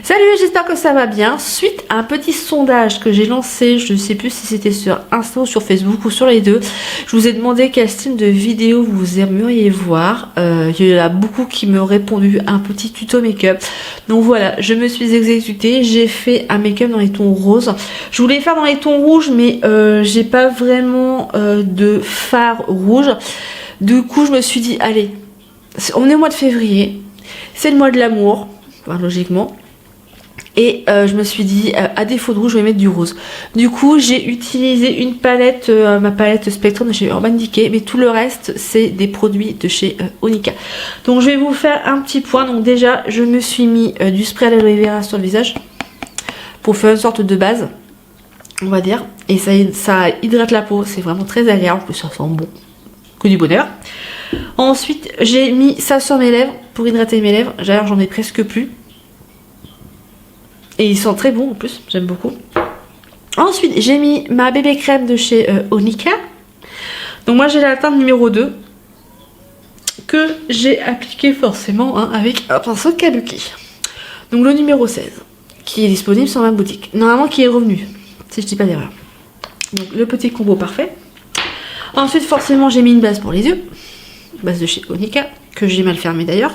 Salut, j'espère que ça va bien. Suite à un petit sondage que j'ai lancé, je ne sais plus si c'était sur Insta ou sur Facebook ou sur les deux, je vous ai demandé quel style de vidéo vous aimeriez voir. Il y en a beaucoup qui m'ont répondu un petit tuto make-up. Donc voilà, je me suis exécutée, j'ai fait un make-up dans les tons roses. Je voulais faire dans les tons rouges, mais j'ai pas vraiment de fard rouge. Du coup, je me suis dit, allez, on est au mois de février, c'est le mois de l'amour, enfin, logiquement. Et je me suis dit, à défaut de rouge, je vais mettre du rose. Du coup, j'ai utilisé une palette, ma palette Spectrum de chez Urban Decay, mais tout le reste, c'est des produits de chez Onika. Donc, je vais vous faire un petit point. Donc, déjà, je me suis mis du spray à l'aloe vera sur le visage pour faire une sorte de base, on va dire. Et ça hydrate la peau, c'est vraiment très agréable. En plus, ça sent bon, que du bonheur. Ensuite, j'ai mis ça sur mes lèvres pour hydrater mes lèvres. D'ailleurs, j'en ai presque plus. Et ils sont très bons en plus, j'aime beaucoup. Ensuite, j'ai mis ma bébé crème de chez Onika. Donc moi, j'ai la teinte numéro 2 que j'ai appliqué forcément avec un pinceau Kabuki. Donc le numéro 16 qui est disponible sur ma boutique. Normalement, qui est revenu, si je dis pas d'erreur. Donc le petit combo parfait. Ensuite, forcément, j'ai mis une base pour les yeux. Base de chez Onika, que j'ai mal fermée d'ailleurs.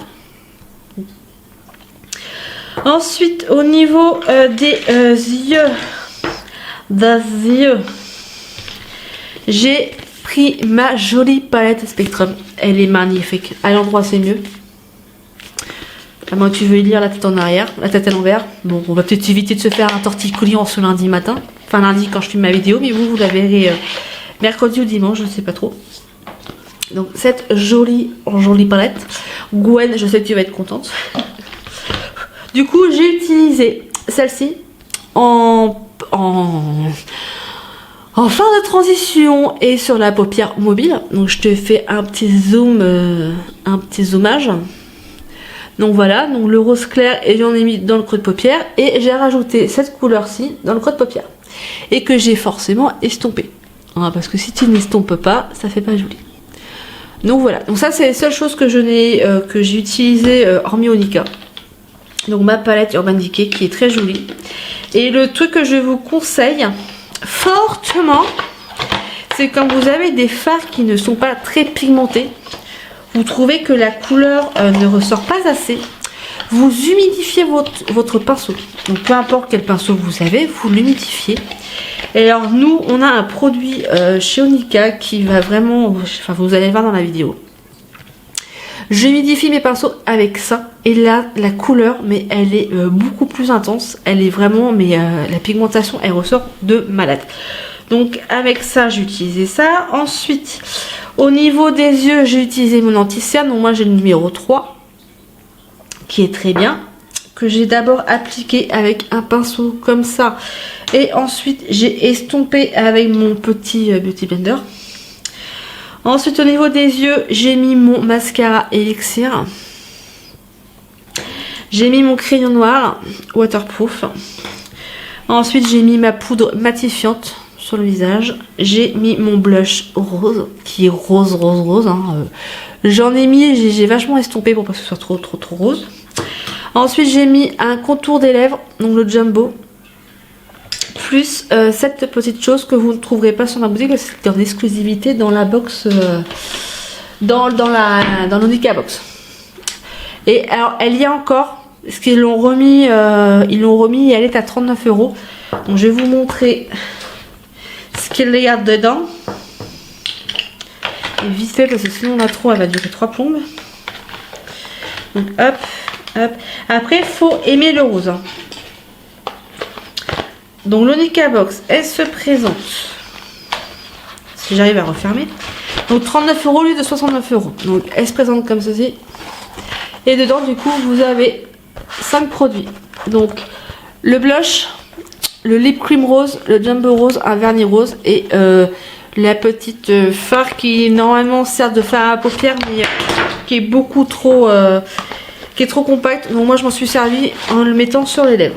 Ensuite, au niveau des yeux, j'ai pris ma jolie palette Spectrum. Elle est magnifique. À l'endroit, c'est mieux. À moins que tu veux lire la tête en arrière, la tête à l'envers. Bon, on va peut-être éviter de se faire un torticolis en ce lundi matin. Enfin, lundi quand je filme ma vidéo, mais vous la verrez mercredi ou dimanche, je ne sais pas trop. Donc, cette jolie palette. Gwen, je sais que tu vas être contente. Du coup, j'ai utilisé celle-ci en fin de transition et sur la paupière mobile. Donc, je te fais un petit zoom, un petit zoomage. Donc voilà, donc le rose clair et j'en ai mis dans le creux de paupière et j'ai rajouté cette couleur-ci dans le creux de paupière et que j'ai forcément estompé. Hein, parce que si tu n'estompes pas, ça fait pas joli. Donc voilà, donc ça c'est les seules choses que j'ai utilisées hormis Onika. Donc ma palette Urban Decay qui est très jolie. Et le truc que je vous conseille fortement, c'est quand vous avez des fards qui ne sont pas très pigmentés, vous trouvez que la couleur ne ressort pas assez, vous humidifiez votre pinceau. Donc peu importe quel pinceau vous avez, vous l'humidifiez. Et alors nous, on a un produit chez Onika qui va vraiment, enfin vous allez voir dans la vidéo. J'humidifie mes pinceaux avec ça et là la couleur mais elle est beaucoup plus intense, elle est vraiment la pigmentation elle ressort de malade. Donc avec ça j'ai utilisé ça. Ensuite au niveau des yeux j'ai utilisé mon anti-cerne, donc moi j'ai le numéro 3 qui est très bien, que j'ai d'abord appliqué avec un pinceau comme ça et ensuite j'ai estompé avec mon petit beauty blender. Ensuite, au niveau des yeux, j'ai mis mon mascara Elixir. J'ai mis mon crayon noir waterproof. Ensuite, j'ai mis ma poudre matifiante sur le visage. J'ai mis mon blush rose, qui est rose. Hein. J'en ai mis, j'ai vachement estompé pour pas que ce soit trop rose. Ensuite, j'ai mis un contour des lèvres, donc le Jumbo. Plus cette petite chose que vous ne trouverez pas sur ma boutique, c'est en exclusivité dans la box, dans l'Onika box. Et alors elle y a encore, parce qu'ils l'ont remis, et elle est à 39 €. Donc je vais vous montrer ce qu'il y a dedans. Et vite fait parce que sinon la trop elle va durer 3 plombes. Donc hop. Après il faut aimer le rose. Donc l'Onika box, elle se présente, si j'arrive à refermer, donc 39 € au lieu de 69 €. Donc elle se présente comme ceci. Et dedans du coup vous avez 5 produits. Donc le blush, le lip cream rose, le jumbo rose, un vernis rose et la petite fard qui normalement sert de fard à paupières mais qui est beaucoup trop, qui est trop compacte. Donc moi je m'en suis servi en le mettant sur les lèvres.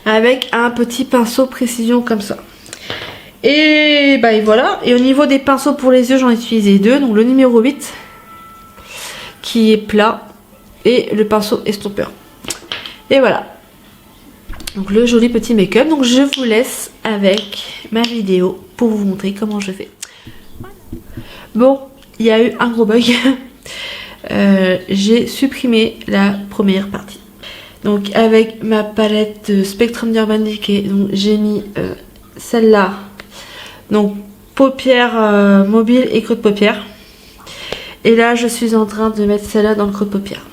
Avec un petit pinceau précision comme ça. Et voilà. Et au niveau des pinceaux pour les yeux, j'en ai utilisé 2. Donc le numéro 8 qui est plat et le pinceau estompeur. Et voilà. Donc le joli petit make-up. Donc je vous laisse avec ma vidéo pour vous montrer comment je fais. Bon, il y a eu un gros bug. J'ai supprimé la première partie. Donc avec ma palette Spectrum d'Urban Decay, donc j'ai mis celle-là. Donc paupières mobiles et creux de paupières. Et là je suis en train de mettre celle-là dans le creux de paupières.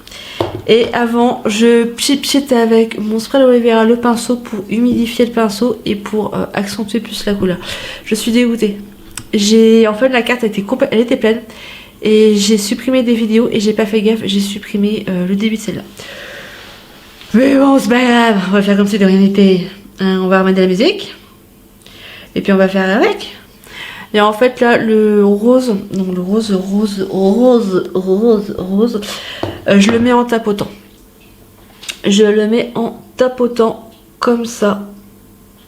Et avant je pchit avec mon spray d'aloe vera, le pinceau pour humidifier le pinceau et pour accentuer plus la couleur. Je suis dégoûtée. En fait la carte elle était pleine. Et j'ai supprimé des vidéos et j'ai pas fait gaffe, j'ai supprimé le début de celle-là. Mais bon, c'est pas grave, on va faire comme si de rien n'était. Hein, on va remettre de la musique. Et puis on va faire avec. Et en fait là, le rose, donc le rose, je le mets en tapotant. Je le mets en tapotant comme ça.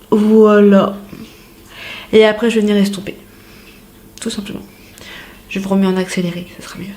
Voilà. Et après je vais venir estomper. Tout simplement. Je vous remets en accéléré, ce sera mieux.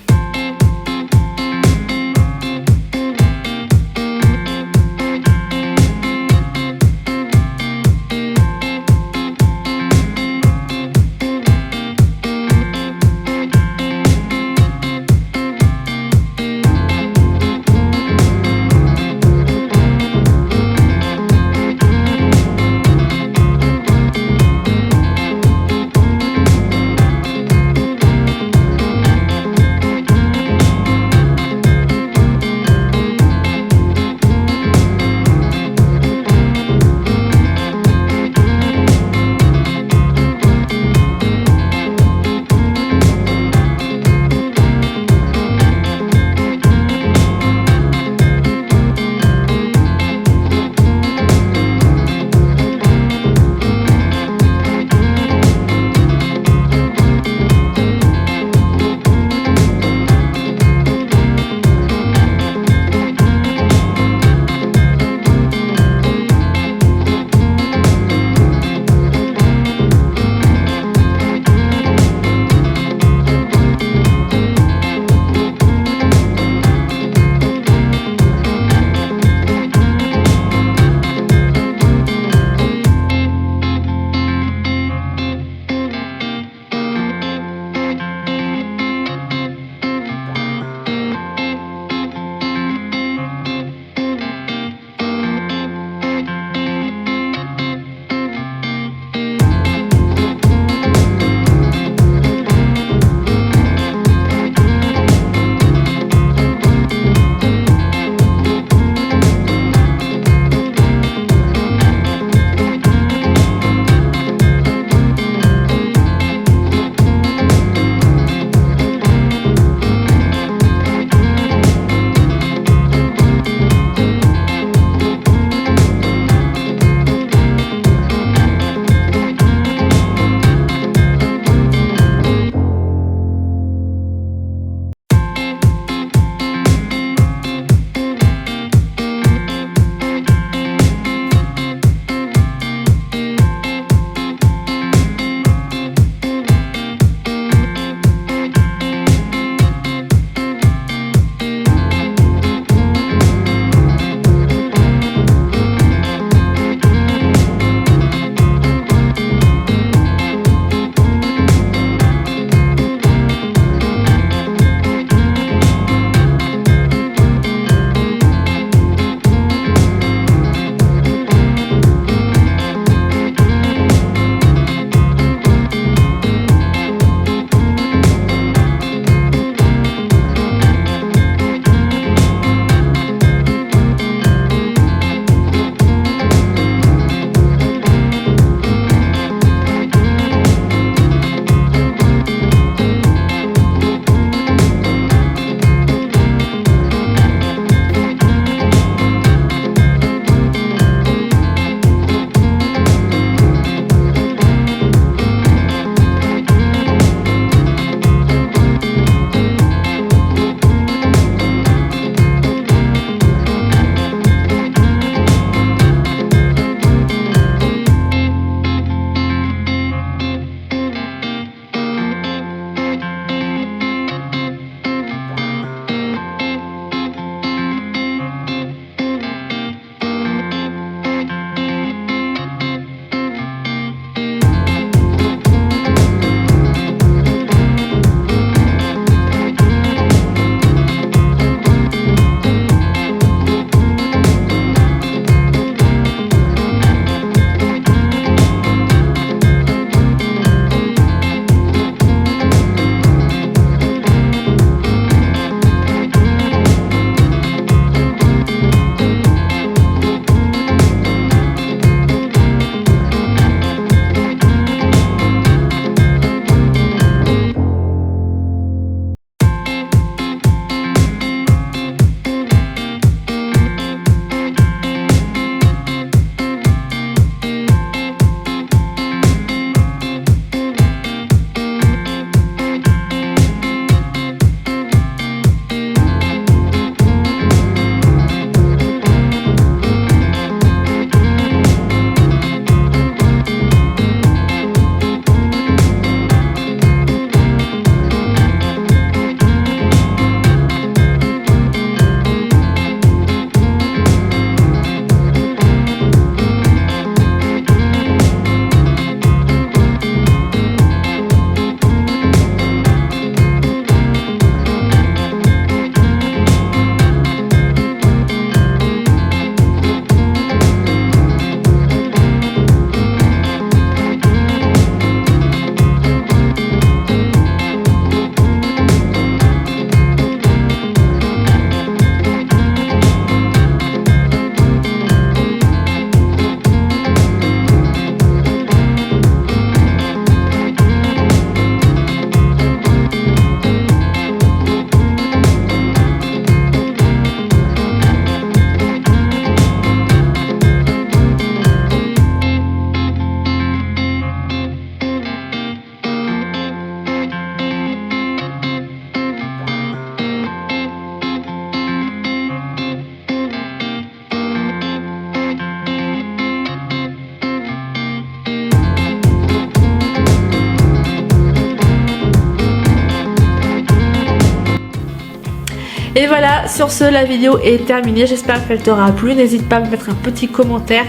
Et voilà, sur ce, la vidéo est terminée. J'espère qu'elle t'aura plu. N'hésite pas à me mettre un petit commentaire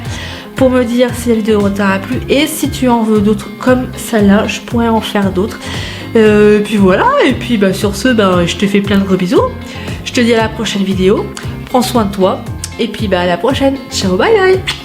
pour me dire si la vidéo t'aura plu et si tu en veux d'autres comme celle-là, je pourrais en faire d'autres. Puis voilà, et puis sur ce, je te fais plein de gros bisous. Je te dis à la prochaine vidéo. Prends soin de toi. Et puis à la prochaine. Ciao, bye bye.